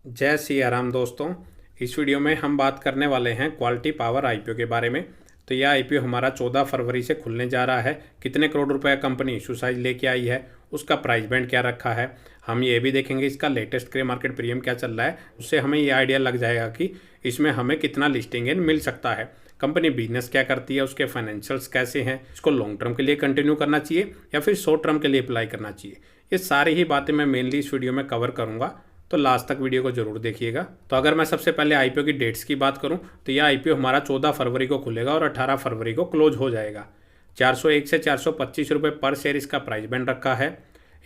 जय सिया राम दोस्तों। इस वीडियो में हम बात करने वाले हैं क्वालिटी पावर आईपीओ के बारे में। तो यह आईपीओ हमारा 14 फरवरी से खुलने जा रहा है। कितने करोड़ रुपए कंपनी इशू साइज लेके आई है, उसका प्राइस बैंड क्या रखा है, हम ये भी देखेंगे इसका लेटेस्ट ग्रे मार्केट प्रीमियम क्या चल रहा है। उससे हमें ये आइडिया लग जाएगा कि इसमें हमें कितना लिस्टिंग इन मिल सकता है, कंपनी बिजनेस क्या करती है, उसके फाइनेंशियल्स कैसे हैं, इसको लॉन्ग टर्म के लिए कंटिन्यू करना चाहिए या फिर शॉर्ट टर्म के लिए अप्लाई करना चाहिए। ये सारी ही बातें मैं मेनली इस वीडियो में कवर करूँगा, तो लास्ट तक वीडियो को जरूर देखिएगा। तो अगर मैं सबसे पहले आईपीओ की डेट्स की बात करूं तो यह आईपीओ हमारा 14 फरवरी को खुलेगा और 18 फरवरी को क्लोज हो जाएगा। 401 से 425 रुपये पर शेयर इसका प्राइस बैंड रखा है।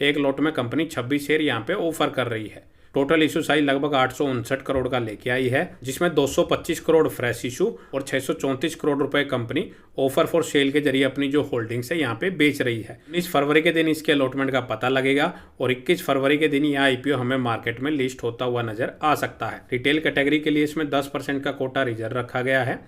एक लॉट में कंपनी 26 शेयर यहाँ पे ऑफर कर रही है। टोटल इशू साइज लगभग 859 करोड़ का लेके आई है, जिसमें 225 करोड़ फ्रेश इशू और 634 करोड़ रुपए कंपनी ऑफर फॉर सेल के जरिए अपनी जो होल्डिंग्स है यहाँ पे बेच रही है। 19 फरवरी के दिन इसके अलॉटमेंट का पता लगेगा और 21 फरवरी के दिन यह आईपीओ हमें मार्केट में लिस्ट होता हुआ नजर आ सकता है। रिटेल कैटेगरी के लिए इसमें 10% का कोटा रिजर्व रखा गया है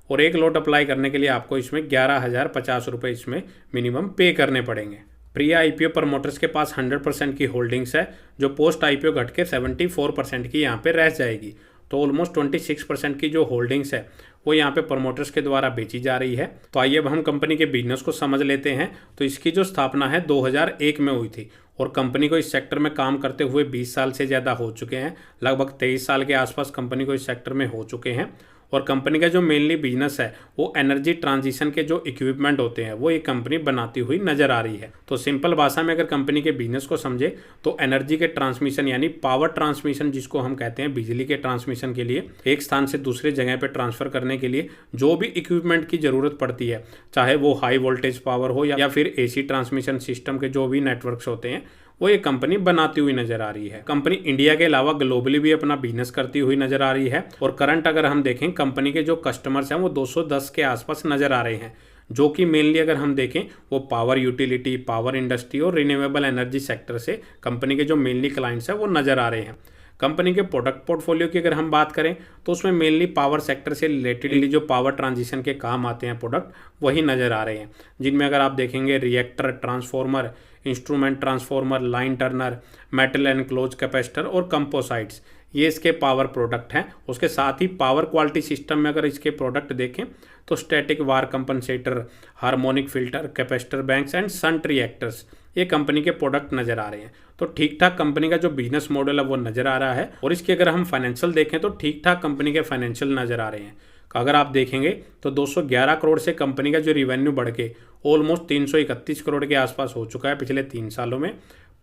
और एक लॉट अप्लाई करने के लिए आपको इसमें 11,050 रुपये इसमें मिनिमम पे करने पड़ेंगे। प्री आईपीओ प्रमोटर्स के पास 100% की होल्डिंग्स है, जो पोस्ट आईपीओ घट के 74% की यहाँ पे रह जाएगी। तो ऑलमोस्ट 26% की जो होल्डिंग्स है वो यहाँ पे प्रमोटर्स के द्वारा बेची जा रही है। तो आइए अब हम कंपनी के बिजनेस को समझ लेते हैं। तो इसकी जो स्थापना है 2001 में हुई थी और कंपनी को इस सेक्टर में काम करते हुए 20 साल से ज़्यादा हो चुके हैं। लगभग 23 साल के आसपास कंपनी को इस सेक्टर में हो चुके हैं और कंपनी का जो मेनली बिजनेस है वो एनर्जी ट्रांजिशन के जो इक्विपमेंट होते हैं वो ये कंपनी बनाती हुई नजर आ रही है। तो सिंपल भाषा में अगर कंपनी के बिजनेस को समझे तो एनर्जी के ट्रांसमिशन यानी पावर ट्रांसमिशन, जिसको हम कहते हैं बिजली के ट्रांसमिशन के लिए एक स्थान से दूसरे जगह पर ट्रांसफर करने के लिए जो भी इक्विपमेंट की जरूरत पड़ती है, चाहे वो हाई वोल्टेज पावर हो या फिर एसी ट्रांसमिशन सिस्टम के जो भी नेटवर्क्स होते हैं, वो ये कंपनी बनाती हुई नजर आ रही है। कंपनी इंडिया के अलावा ग्लोबली भी अपना बिजनेस करती हुई नजर आ रही है और करंट अगर हम देखें कंपनी के जो कस्टमर्स हैं वो 210 के आसपास नजर आ रहे हैं, जो कि मेनली अगर हम देखें वो पावर यूटिलिटी, पावर इंडस्ट्री और रिन्यूएबल एनर्जी सेक्टर से कंपनी के जो मेनली क्लाइंट्स हैं वो नजर आ रहे हैं। कंपनी के प्रोडक्ट पोर्टफोलियो की अगर हम बात करें तो उसमें मेनली पावर सेक्टर से रिलेटेडली जो पावर ट्रांजिशन के काम आते हैं प्रोडक्ट वही नज़र आ रहे हैं, जिनमें अगर आप देखेंगे reactor, transformer, instrument transformer, line Turner, metal enclose capacitor और कंपोसाइट्स, ये इसके पावर प्रोडक्ट हैं। उसके साथ ही पावर क्वालिटी सिस्टम में अगर इसके प्रोडक्ट देखें तो static war compensator, harmonic filter, capacitor banks and shunt reactors, ये कंपनी के प्रोडक्ट नज़र आ रहे हैं। तो ठीक ठाक कंपनी का जो बिजनेस मॉडल है वो नज़र आ रहा है और इसके अगर हम फाइनेंशियल देखें तो ठीक ठाक कंपनी के फाइनेंशियल नज़र आ रहे हैं। अगर आप देखेंगे तो 211 करोड़ से कंपनी का जो रिवेन्यू बढ़ के ऑलमोस्ट 331 करोड़ के आसपास हो चुका है पिछले 3 सालों में।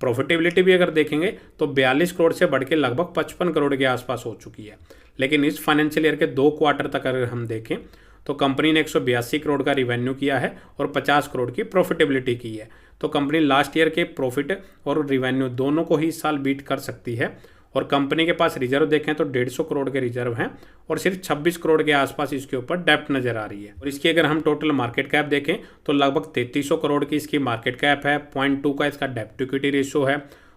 प्रॉफिटेबिलिटी भी अगर देखेंगे तो 42 करोड़ से बढ़ के लगभग 55 करोड़ के आसपास हो चुकी है। लेकिन इस फाइनेंशियल ईयर के 2 क्वार्टर तक अगर हम देखें तो कंपनी ने 182 करोड़ का रिवेन्यू किया है और 50 करोड़ की प्रॉफिटेबिलिटी की है। तो कंपनी लास्ट ईयर के प्रॉफिट और रिवेन्यू दोनों को ही इस साल बीट कर सकती है। और कंपनी के पास रिजर्व देखें तो 150 करोड़ के रिजर्व हैं और सिर्फ 26 करोड़ के आसपास इसके ऊपर डेप्ट नजर आ रही है। और इसकी अगर हम टोटल मार्केट कैप देखें तो लगभग 3300 करोड़ की इसकी मार्केट कैप है, 0.2 का इसका डेप्ट टू इक्विटी रेशियो है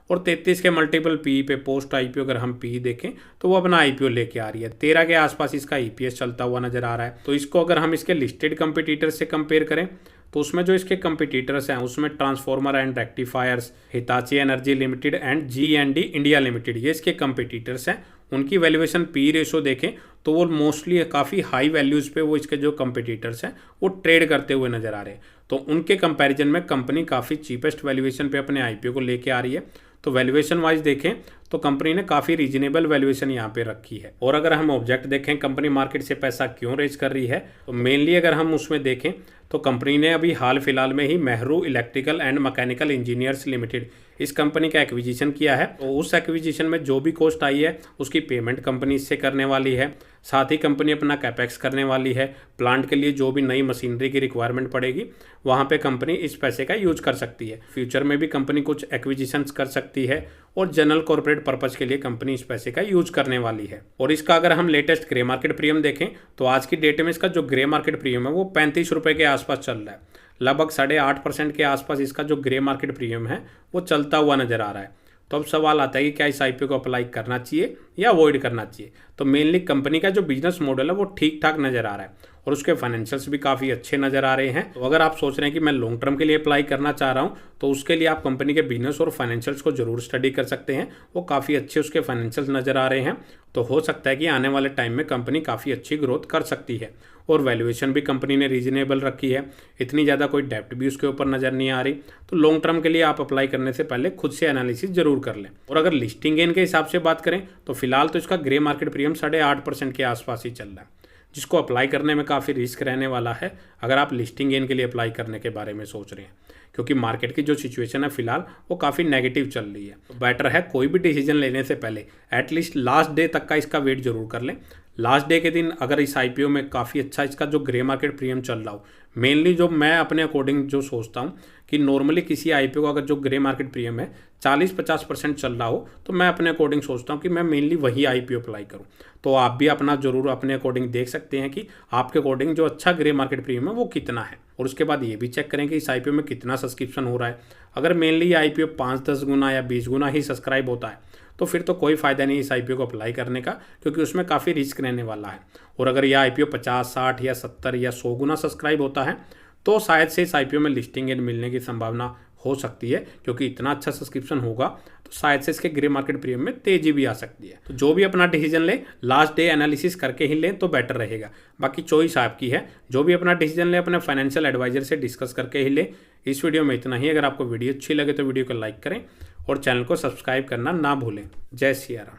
और 33 के मल्टीपल पी पे पोस्ट आईपीओ अगर हम पी देखें तो वो अपना आईपीओ लेके आ रही है। 13 के आसपास इसका ईपीएस चलता हुआ नजर आ रहा है। तो इसको अगर हम इसके लिस्टेड कंपटीटर से कंपेयर करें तो उसमें जो इसके कंपटीटर्स हैं उसमें transformer and rectifiers, Hitachi energy limited and G and D India limited, ये इसके कंपटीटर्स हैं। उनकी वैल्यूएशन पी रेशो देखें तो वो मोस्टली काफ़ी हाई वैल्यूज़ पे वो इसके जो कंपटीटर्स हैं वो ट्रेड करते हुए नजर आ रहे हैं। तो उनके कंपैरिजन में कंपनी काफ़ी चीपेस्ट वैल्यूएशन पे अपने आईपीओ को लेके आ रही है। तो वैल्यूएशन वाइज देखें तो कंपनी ने काफ़ी रीजनेबल वैल्यूएशन यहाँ पे रखी है। और अगर हम ऑब्जेक्ट देखें कंपनी मार्केट से पैसा क्यों रेज कर रही है तो मेनली अगर हम उसमें देखें तो कंपनी ने अभी हाल फिलहाल में ही Mehru electrical and mechanical engineers limited इस कंपनी का एक्विजिशन किया है। तो उस एक्विजिशन में जो भी कॉस्ट आई है उसकी पेमेंट कंपनी इससे करने वाली है। साथ ही कंपनी अपना कैपेक्स करने वाली है। प्लांट के लिए जो भी नई मशीनरी की रिक्वायरमेंट पड़ेगी वहाँ पे कंपनी इस पैसे का यूज कर सकती है। फ्यूचर में भी कंपनी कुछ एक्विजिशंस कर सकती है और जनरल कॉर्पोरेट पर्पज के लिए कंपनी इस पैसे का यूज करने वाली है। और इसका अगर हम लेटेस्ट ग्रे मार्केट प्रीमियम देखें तो आज की डेट में इसका जो ग्रे मार्केट प्रीमियम है वो 35 रुपये के आसपास चल रहा है। लगभग 8.5% के आसपास इसका जो ग्रे मार्केट प्रीमियम है वो चलता हुआ नजर आ रहा है। तो अब सवाल आता है कि क्या इस आईपीओ को अप्लाई करना चाहिए या अवॉइड करना चाहिए। तो मेनली कंपनी का जो बिजनेस मॉडल है वो ठीक ठाक नज़र आ रहा है और उसके फाइनेंशियल्स भी काफ़ी अच्छे नज़र आ रहे हैं। तो अगर आप सोच रहे हैं कि मैं लॉन्ग टर्म के लिए अप्लाई करना चाह रहा हूँ तो उसके लिए आप कंपनी के बिजनेस और फाइनेंशियल्स को जरूर स्टडी कर सकते हैं। वो काफ़ी अच्छे उसके फाइनेंशियल्स नज़र आ रहे हैं। तो हो सकता है कि आने वाले टाइम में कंपनी काफ़ी अच्छी ग्रोथ कर सकती है। और वैल्यूएशन भी कंपनी ने रीजनेबल रखी है, इतनी ज़्यादा कोई डेप्ट भी उसके ऊपर नज़र नहीं आ रही। तो लॉन्ग टर्म के लिए आप अप्लाई करने से पहले खुद से एनालिसिस जरूर कर लें। और अगर लिस्टिंग गेन के हिसाब से बात करें तो फिलहाल तो इसका ग्रे मार्केट प्रीमियम 8.5% के आसपास ही चल रहा है, जिसको अप्लाई करने में काफ़ी रिस्क रहने वाला है अगर आप लिस्टिंग गेन के लिए अप्लाई करने के बारे में सोच रहे हैं, क्योंकि मार्केट की जो सिचुएशन है फिलहाल वो काफ़ी नेगेटिव चल रही है। तो बेटर है कोई भी डिसीजन लेने से पहले एटलीस्ट लास्ट डे तक का इसका वेट जरूर कर लें। लास्ट डे के दिन अगर इस आईपीओ में काफ़ी अच्छा इसका जो ग्रे मार्केट प्रीमियम चल रहा हो, मेनली जो मैं अपने अकॉर्डिंग जो सोचता हूँ कि नॉर्मली किसी आईपीओ का अगर जो ग्रे मार्केट प्रीमियम है 40-50% चल रहा हो तो मैं अपने अकॉर्डिंग सोचता हूँ कि मैं मेनली वही आईपीओ अप्लाई करूँ। तो आप भी अपना जरूर अपने अकॉर्डिंग देख सकते हैं कि आपके अकॉर्डिंग जो अच्छा ग्रे मार्केट प्रीमियम है वो कितना है। और उसके बाद ये भी चेक करें कि इस आईपीओ में कितना सब्सक्रिप्शन हो रहा है। अगर मेनली आईपीओ 5-10 गुना या 20 गुना ही सब्सक्राइब होता है तो फिर तो कोई फ़ायदा नहीं इस आईपीओ को अप्लाई करने का, क्योंकि उसमें काफ़ी रिस्क रहने वाला है। और अगर यह आईपीओ 50, 60 या 70 या 100 गुना सब्सक्राइब होता है तो शायद से इस आईपीओ में लिस्टिंग गेन मिलने की संभावना हो सकती है, क्योंकि इतना अच्छा सब्सक्रिप्शन होगा तो शायद से इसके ग्रे मार्केट प्रीमियम में तेजी भी आ सकती है। तो जो भी अपना डिसीजन ले लास्ट डे एनालिसिस करके ही लें तो बेटर रहेगा। बाकी चॉइस आपकी है, जो भी अपना डिसीजन ले अपने फाइनेंशियल एडवाइजर से डिस्कस करके ही ले। इस वीडियो में इतना ही। अगर आपको वीडियो अच्छी लगे तो वीडियो को लाइक करें और चैनल को सब्सक्राइब करना ना भूलें। जय सिया राम।